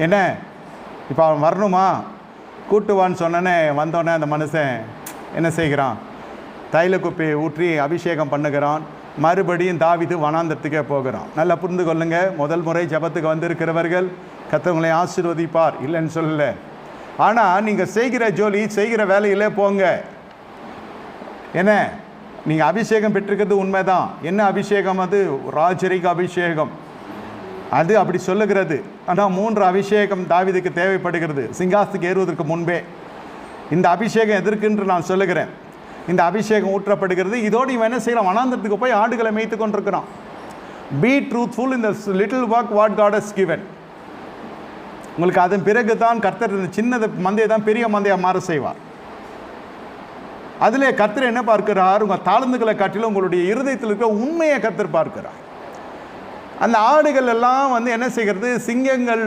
என்ன இப்போ அவன் வரணுமா? கூட்டுவான்னு சொன்னோன்னே வந்தோடனே அந்த மனுஷன் என்ன செய்கிறான்? தைல குப்பையை ஊற்றி அபிஷேகம் பண்ணுகிறான். மறுபடியும் தாவீது வனாந்தரத்துக்கே போகிறான். நல்லா புரிந்து கொள்ளுங்க. முதல் முறை ஜபத்துக்கு வந்திருக்கிறவர்கள் கர்த்தர் உங்களை ஆசீர்வதிப்பார், இல்லைன்னு சொல்லல. ஆனால் நீங்கள் செய்கிற ஜோலி செய்கிற வேலையிலே போங்க. என்ன, நீங்கள் அபிஷேகம் பெற்றிருக்கிறது உண்மைதான். என்ன அபிஷேகம்? அது ராஜரிக அபிஷேகம், அது அப்படி சொல்லுகிறது. ஆனால் 3 அபிஷேகம் தாவீதுக்கு தேவைப்படுகிறது சிங்காசனத்துக்கு ஏறுவதற்கு முன்பே. இந்த அபிஷேகம் எதற்கென்று நான் சொல்லுகிறேன். இந்த அபிஷேகம் ஊற்றப்படுகிறது. இதோடு இவன் என்ன செய்யலாம்? வனாந்தரத்துக்கு போய் ஆடுகளை மேய்த்து கொண்டிருக்கிறான். Be truthful in the little work what God has given. உங்களுக்கு அதன் பிறகு தான் கர்த்தர் இந்த சின்ன மந்தையை தான் பெரிய மந்தையாக மாற செய்வார். அதிலே கர்த்தர் என்ன பார்க்கிறார்? உங்கள் தாழ்ந்துகளை காட்டிலும் உங்களுடைய இருதயத்தில் இருக்கிற உண்மையை கர்த்தர் பார்க்கிறார். அந்த ஆடுகள் எல்லாம் என்ன செய்கிறது? சிங்கங்கள்